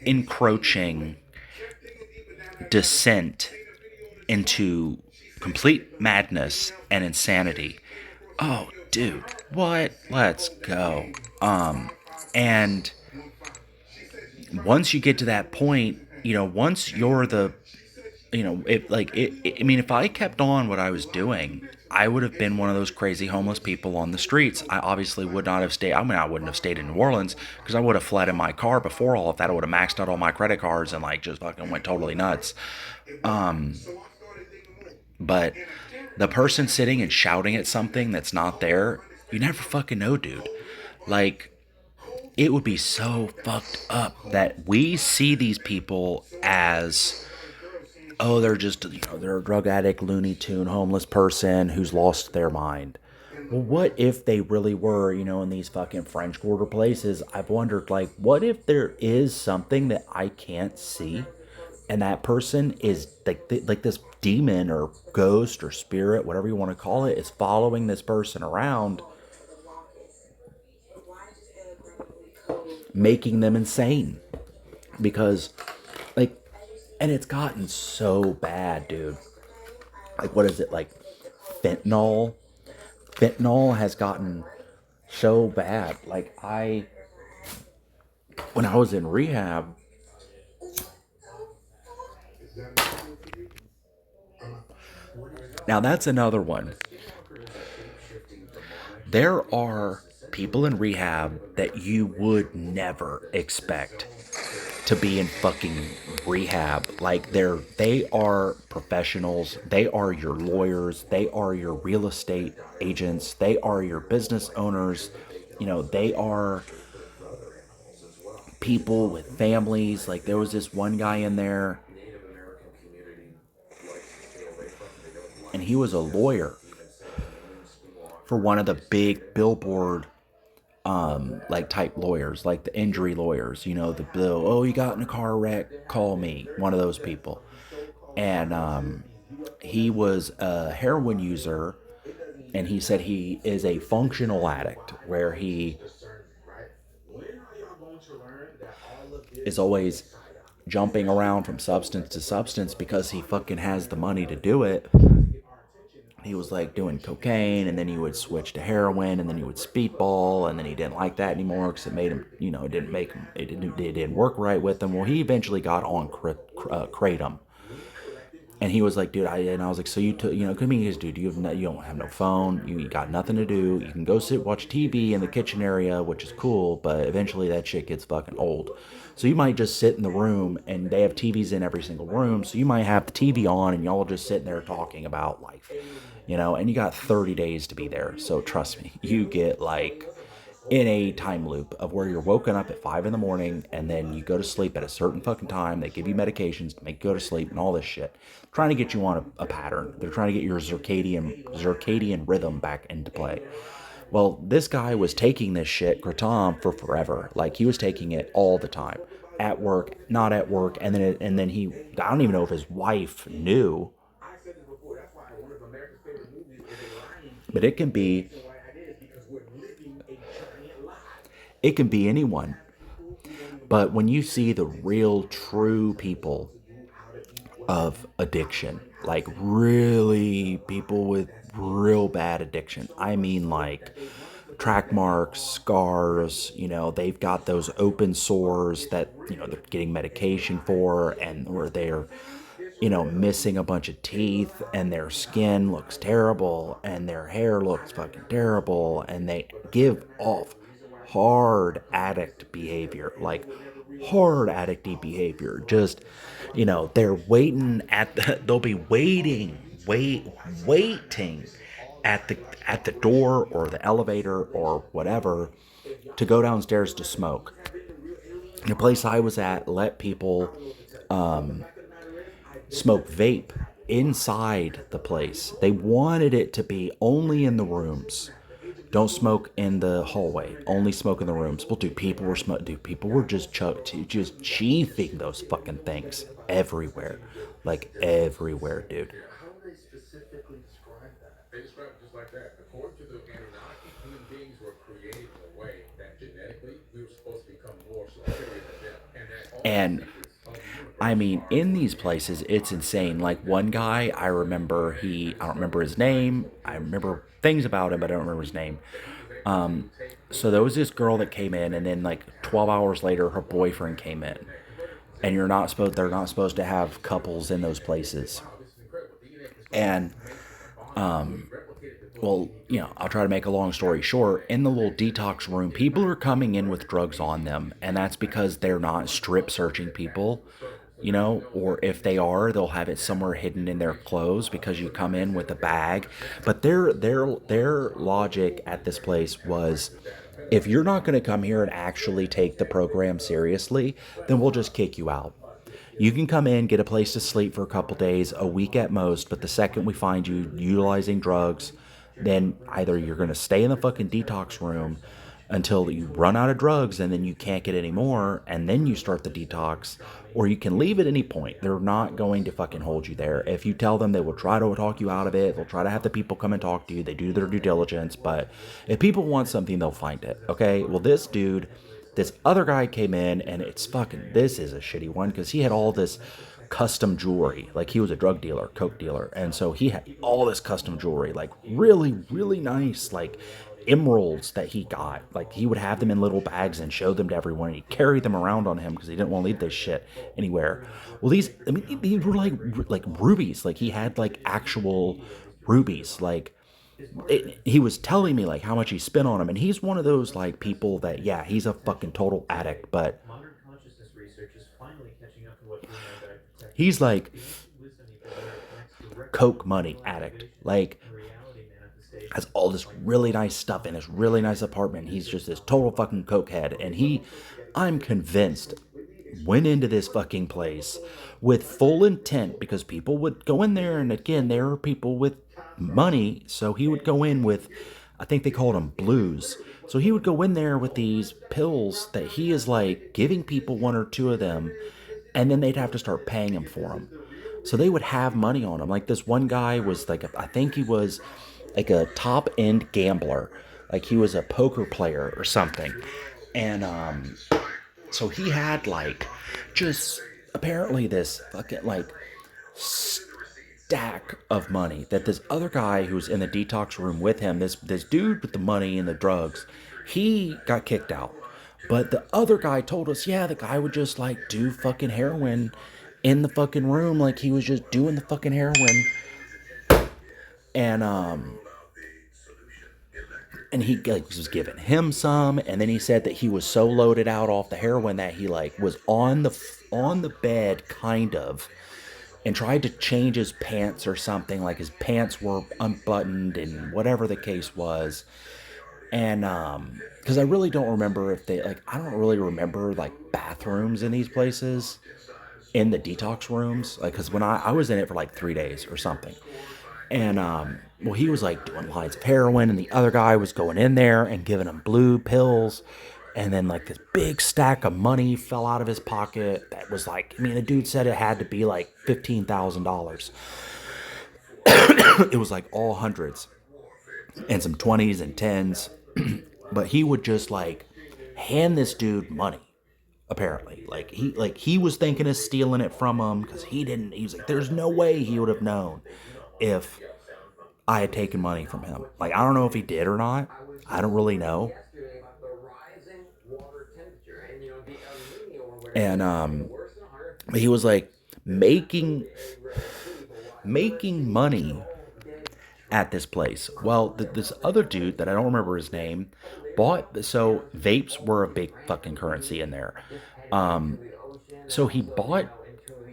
encroaching descent into complete madness and insanity. Oh, dude, what? Let's go. And once you get to that point, once you're the, I mean, if I kept on what I was doing, I would have been one of those crazy homeless people on the streets. I obviously would not have stayed. I mean, I wouldn't have stayed in New Orleans because I would have fled in my car before all of that. I would have maxed out all my credit cards and like just fucking went totally nuts. But the person sitting and shouting at something that's not there, you never fucking know, dude. Like, it would be so fucked up that we see these people as, oh, they're just, they're a drug addict, Looney Tune, homeless person who's lost their mind. Well, what if they really were, in these fucking French Quarter places? I've wondered, like, what if there is something that I can't see, and that person is like this demon or ghost or spirit, whatever you want to call it, is following this person around, making them insane. Because, like, and it's gotten so bad, dude. Like, what is it, like fentanyl? Fentanyl has gotten so bad. Like, when I was in rehab, now that's another one. There are people in rehab that you would never expect to be in fucking rehab. Like, they are professionals. They are your lawyers. They are your real estate agents. They are your business owners. They are people with families. Like, there was this one guy in there, and he was a lawyer for one of the big billboard like type lawyers, like the injury lawyers, the bill, oh, you got in a car wreck, call me, one of those people. And he was a heroin user, and he said he is a functional addict, where he is always jumping around from substance to substance because he fucking has the money to do it. He was like doing cocaine, and then he would switch to heroin, and then he would speedball, and then he didn't like that anymore because it made him, it didn't make him, it didn't work right with him. Well, he eventually got on kratom, And he was like, dude, and I was like, so you took, come here, dude, you don't have no phone, you got nothing to do, you can go sit, watch TV in the kitchen area, which is cool, but eventually that shit gets fucking old. So you might just sit in the room, and they have TVs in every single room, so you might have the TV on, and y'all just sitting there talking about life, and you got 30 days to be there. So trust me, you get like in a time loop of where you're woken up at 5 in the morning and then you go to sleep at a certain fucking time. They give you medications to make you go to sleep and all this shit, trying to get you on a pattern. They're trying to get your circadian rhythm back into play. Well, this guy was taking this shit kratom for forever. Like he was taking it all the time, at work, not at work, and then he. I don't even know if his wife knew, but it can be anyone. But when you see the real, true people of addiction, like really people with real bad addiction, I mean, like track marks, scars, they've got those open sores that, they're getting medication for, and where they're, missing a bunch of teeth, and their skin looks terrible, and their hair looks fucking terrible, and they give off hard addict behavior, like hard addicty behavior. Just, they're waiting they'll be waiting at the door or the elevator or whatever to go downstairs to smoke. The place I was at let people smoke vape inside the place. They wanted it to be only in the rooms. Don't smoke in the hallway. Only smoke in the rooms. Well, dude, people were just chiefing those fucking things everywhere, like everywhere, dude. And I mean, in these places, it's insane. Like one guy, I don't remember his name. I remember things about him, but I don't remember his name. So there was this girl that came in, and then like 12 hours later, her boyfriend came in. And they're not supposed to have couples in those places. And well, I'll try to make a long story short. In the little detox room, people are coming in with drugs on them, and that's because they're not strip searching people, or if they are, they'll have it somewhere hidden in their clothes because you come in with a bag. But their logic at this place was, if you're not going to come here and actually take the program seriously, then we'll just kick you out. You can come in, get a place to sleep for a couple days, a week at most, but the second we find you utilizing drugs, then either you're going to stay in the fucking detox room until you run out of drugs and then you can't get any more, and then you start the detox, or you can leave at any point. They're not going to fucking hold you there. If you tell them, they will try to talk you out of it. They'll try to have the people come and talk to you. They do their due diligence, but if people want something, they'll find it. Okay? Well, this other guy came in, and this is a shitty one because he had all this custom jewelry. Like he was a drug dealer, coke dealer, and so he had all this custom jewelry, like really, really nice, like emeralds that he got. Like he would have them in little bags and show them to everyone. And he carried them around on him because he didn't want to leave this shit anywhere. Well, these were like rubies. Like he had like actual rubies, like he was telling me like how much he spent on him, and he's one of those like people that, yeah, he's a fucking total addict, but he's like coke money addict, like has all this really nice stuff in his really nice apartment. He's just this total fucking cokehead, and I'm convinced, went into this fucking place with full intent, because people would go in there, and again, there are people with money, so he would go in with, I think they called them blues. So he would go in there with these pills that he is like giving people one or two of them, and then they'd have to start paying him for them. So they would have money on him. Like this one guy was like, I think he was like a top end gambler. Like he was a poker player or something. And so he had like just apparently this fucking like stack of money that this other guy who's in the detox room with him, this dude with the money and the drugs, he got kicked out. But the other guy told us, yeah, the guy would just like do fucking heroin in the fucking room like he was just doing the fucking heroin. And um and he like was giving him some, and then he said that he was so loaded out off the heroin that he like was on the bed kind of, and tried to change his pants or something, like his pants were unbuttoned and whatever the case was. And because I really don't remember if they like, I don't really remember like bathrooms in these places, in the detox rooms, like because when I was in it for like 3 days or something. And well, he was like doing lines of heroin, and the other guy was going in there and giving him blue pills. And then like this big stack of money fell out of his pocket. That was like, I mean, the dude said it had to be like $15,000. It was like all hundreds and some 20s and tens. But he would just like hand this dude money. Apparently, like he was thinking of stealing it from him because he didn't. He was like, "There's no way he would have known if I had taken money from him." Like, I don't know if he did or not. I don't really know. And he was like making making money at this place. Well, this other dude that I don't remember his name bought. So vapes were a big fucking currency in there. Um, so he bought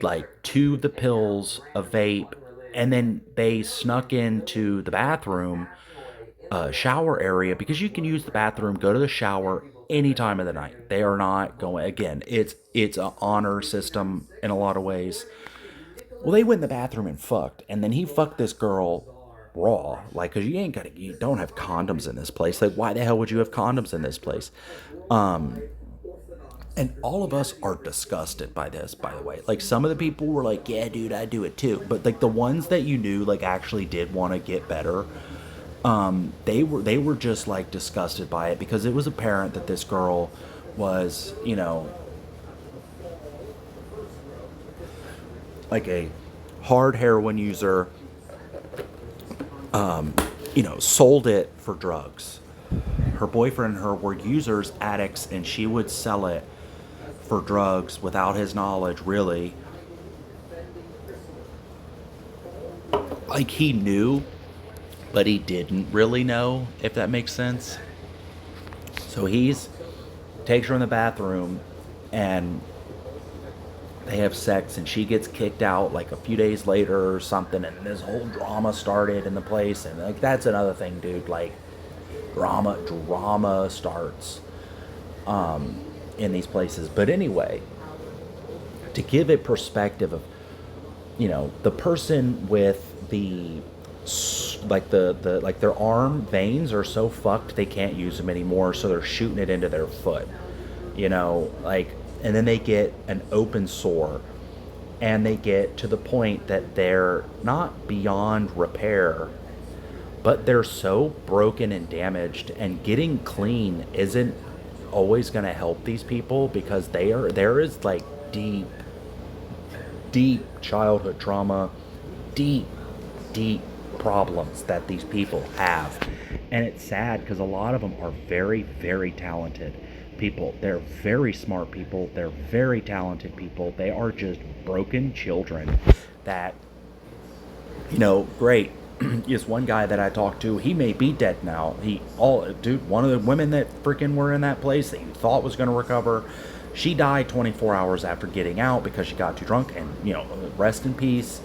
like two of the pills, a vape, and then they snuck into the bathroom, shower area, because you can use the bathroom, go to the shower any time of the night. They are not going. Again, it's an honor system in a lot of ways. Well, they went in the bathroom and fucked, and then he fucked this girl raw, like, cause you don't have condoms in this place. Like, why the hell would you have condoms in this place? Um, and all of us are disgusted by this, by the way. Like, some of the people were like, yeah, dude, I do it too. But like the ones that you knew like actually did want to get better, they were just like disgusted by it, because it was apparent that this girl was, like a hard heroin user, sold it for drugs. Her boyfriend and her were users, addicts, and she would sell it for drugs without his knowledge, really. Like, he knew, but he didn't really know, if that makes sense. So he's takes her in the bathroom, and they have sex, and she gets kicked out like a few days later or something, and this whole drama started in the place. And like, that's another thing, dude. Like, drama starts in these places. But anyway, to give a perspective of, the person with the like the like their arm veins are so fucked they can't use them anymore, so they're shooting it into their foot, like, and then they get an open sore, and they get to the point that they're not beyond repair, but they're so broken and damaged, and getting clean isn't always going to help these people, because there is like deep childhood trauma, deep deep problems that these people have. And it's sad, because a lot of them are very, very talented people. They're very smart people. They're very talented people. They are just broken children that, great. Yes, one guy that I talked to, he may be dead now. Dude, one of the women that freaking were in that place that you thought was going to recover, she died 24 hours after getting out because she got too drunk. And, rest in peace.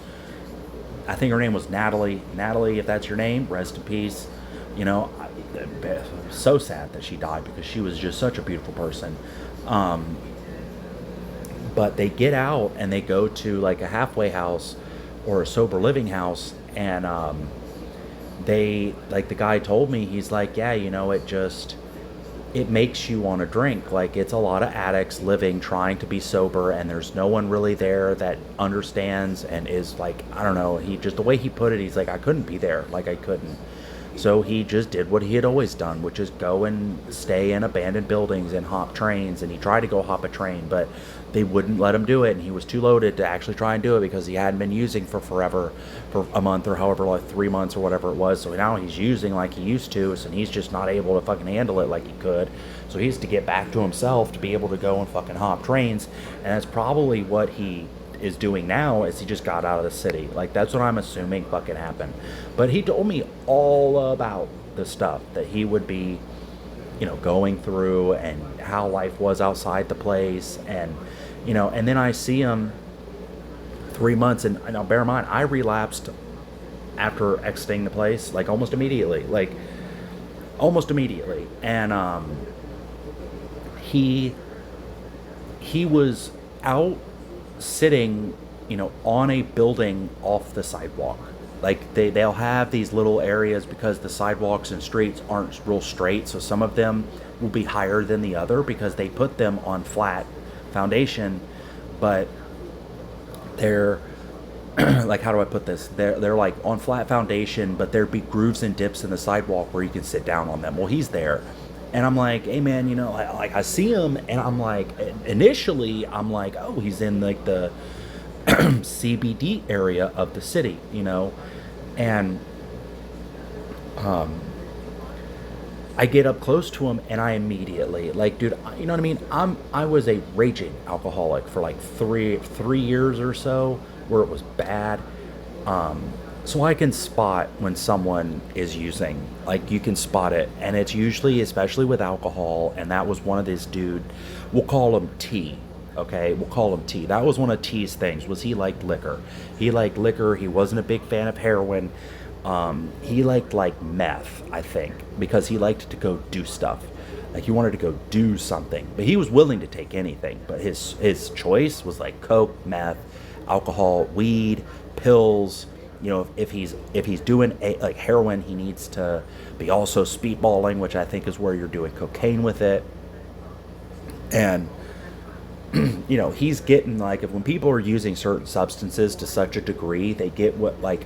I think her name was Natalie. Natalie, if that's your name, rest in peace. So sad that she died, because she was just such a beautiful person. But they get out and they go to like a halfway house or a sober living house, and they, like, the guy told me, he's like, yeah, it makes you want to drink. Like, it's a lot of addicts living, trying to be sober, and there's no one really there that understands and is like, I don't know, he just, the way he put it, he's like, I couldn't be there. Like, I couldn't. So he just did what he had always done, which is go and stay in abandoned buildings and hop trains. And he tried to go hop a train, but they wouldn't let him do it. And he was too loaded to actually try and do it, because he hadn't been using for forever, for a month or however, like 3 months or whatever it was. So now he's using like he used to, and he's just not able to fucking handle it like he could. So he has to get back to himself to be able to go and fucking hop trains. And that's probably what he is doing now is he just got out of the city. Like, that's what I'm assuming fucking happened. But he told me all about the stuff that he would be, going through, and how life was outside the place. And, and then I see him 3 months, and now bear in mind, I relapsed after exiting the place, like almost immediately. And he he was out sitting, on a building off the sidewalk. Like, they'll have these little areas because the sidewalks and streets aren't real straight, so some of them will be higher than the other because they put them on flat foundation. But they're like, how do I put this? They're like on flat foundation, but there'd be grooves and dips in the sidewalk where you can sit down on them. Well, he's there, and I'm like, hey man, I see him, and I'm like, initially I'm like, oh, he's in like the CBD area of the city, and I get up close to him, and I immediately, like, dude, you know what I mean? I was a raging alcoholic for like three years or so, where it was bad. So I can spot when someone is using. Like, you can spot it, and it's usually, especially with alcohol. And that was one of this dude. We'll call him T. Okay, we'll call him T. That was one of T's things. Was he liked liquor? He liked liquor. He wasn't a big fan of heroin. He liked like meth, I think, because he liked to go do stuff. Like, he wanted to go do something, but he was willing to take anything. But his choice was like coke, meth, alcohol, weed, pills. If he's doing like heroin, he needs to be also speedballing, which I think is where you're doing cocaine with it. And he's getting, like, if when people are using certain substances to such a degree, they get what, like,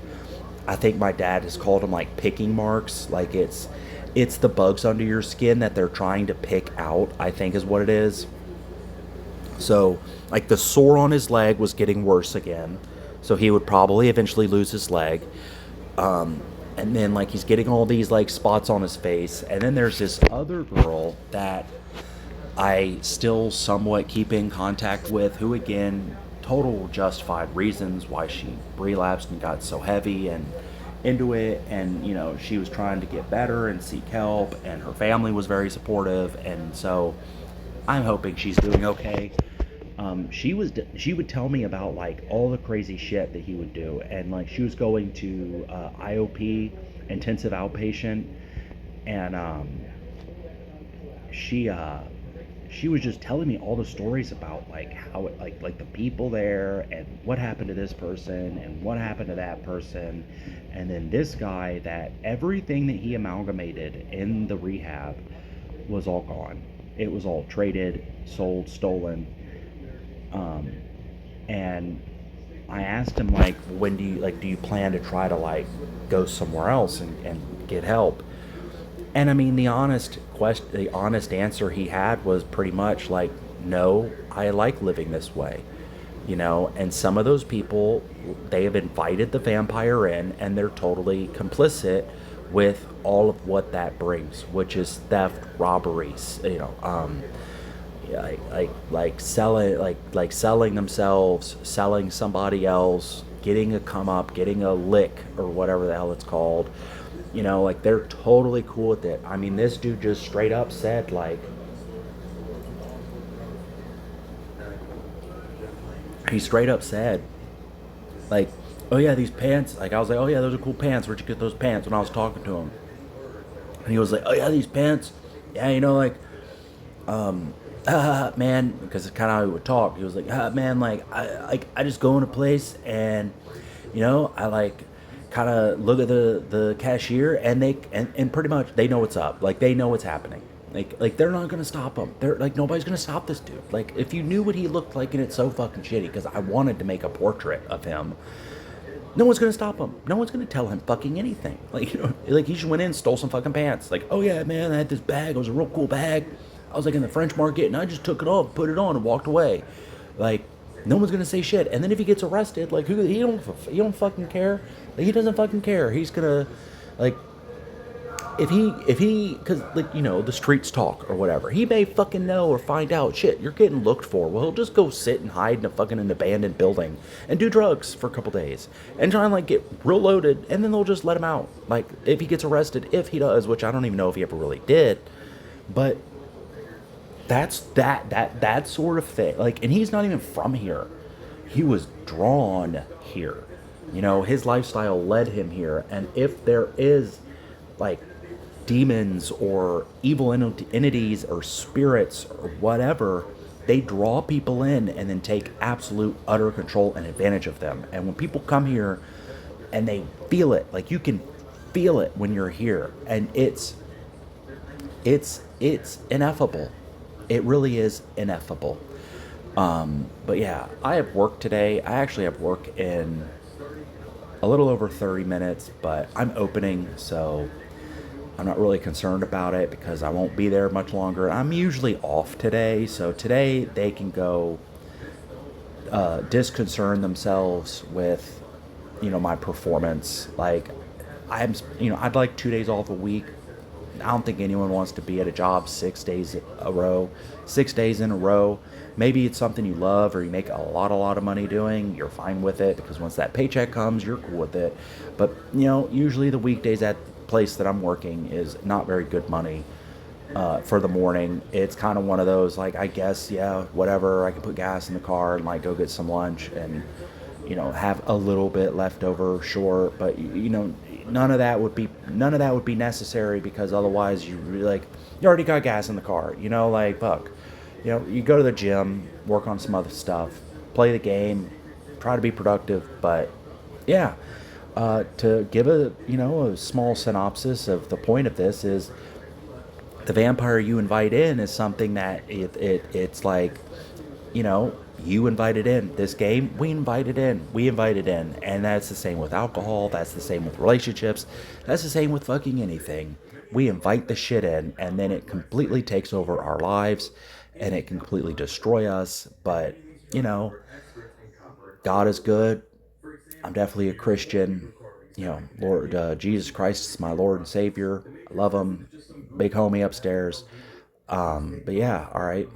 I think my dad has called them like picking marks. Like, it's the bugs under your skin that they're trying to pick out, I think is what it is. So, like, the sore on his leg was getting worse again. So he would probably eventually lose his leg. And then, like, he's getting all these, like, spots on his face. And then there's this other girl that I still somewhat keep in contact with, who, again, total justified reasons why she relapsed and got so heavy and into it. And, she was trying to get better and seek help. And her family was very supportive. And so I'm hoping she's doing okay. She would tell me about, like, all the crazy shit that he would do, and, like, she was going to IOP, intensive outpatient, and she was just telling me all the stories about, like, how it, like the people there, and what happened to this person and what happened to that person. And then this guy, that everything that he amalgamated in the rehab was all gone. It was all traded, sold, stolen. And I asked him, like, when do you plan to try to, like, go somewhere else and get help? And I mean, the honest answer he had was pretty much like, no, I like living this way, and some of those people, they have invited the vampire in, and they're totally complicit with all of what that brings, which is theft, robberies, selling themselves, selling somebody else, getting a come up, getting a lick, or whatever the hell it's called. Like, they're totally cool with it. I mean, this dude just straight up said, like, oh yeah, these pants, like, I was like, oh yeah, those are cool pants, where'd you get those pants, when I was talking to him? And he was like, oh yeah, these pants, yeah, like, man, because it's kind of how he would talk. He was like, man, like, I just go in a place, and, I, like, kind of look at the cashier, and and pretty much they know what's up. Like, they know what's happening. Like they're not gonna stop him. They're like, nobody's gonna stop this dude. Like, if you knew what he looked like, and it's so fucking shitty, because I wanted to make a portrait of him. No one's gonna stop him. No one's gonna tell him fucking anything. Like, like, he just went in and stole some fucking pants. Like, oh yeah, man, I had this bag. It was a real cool bag. I was, like, in the French market, and I just took it off, put it on, and walked away. Like, no one's gonna say shit. And then if he gets arrested, like, he don't fucking care. Like, he doesn't fucking care. He's gonna, like, Because like the streets talk or whatever, he may fucking know or find out shit you're getting looked for. Well, he'll just go sit and hide in a fucking an abandoned building and do drugs for a couple days and try and like get real loaded, and then they'll just let him out. Like if he gets arrested, if he does, which I don't even know if he ever really did, but that's that sort of thing. Like, and he's not even from here. He was drawn here. His lifestyle led him here. And if there is like demons or evil entities or spirits or whatever, they draw people in and then take absolute utter control and advantage of them. And when people come here and they feel it, like you can feel it when you're here, and it's ineffable. It really is ineffable. But yeah, I have work today. I actually have work in a little over 30 minutes, but I'm opening, so I'm not really concerned about it because I won't be there much longer. I'm usually off today, so today they can go disconcern themselves with, my performance. Like, I'd like 2 days off a week. I don't think anyone wants to be at a job 6 days a row, 6 days in a row. Maybe it's something you love or you make a lot of money doing. You're fine with it because once that paycheck comes, you're cool with it. But usually the weekdays at the place that I'm working is not very good money for the morning. It's kind of one of those like, I guess, yeah, whatever. I can put gas in the car and like go get some lunch and have a little bit left over, sure, but none of that would be necessary because otherwise you really, like, you already got gas in the car, like, fuck, you go to the gym, work on some other stuff, play the game, try to be productive. But yeah, to give a small synopsis of the point of this is the vampire you invite in is something that it's like, you know, you invited in this game, we invited in, and that's the same with alcohol, that's the same with relationships, that's the same with fucking anything. We invite the shit in, and then it completely takes over our lives, and it can completely destroy us. But you know, God is good. I'm definitely a Christian. Lord Jesus Christ is my Lord and Savior. I love him. Big homie upstairs. But yeah, all right.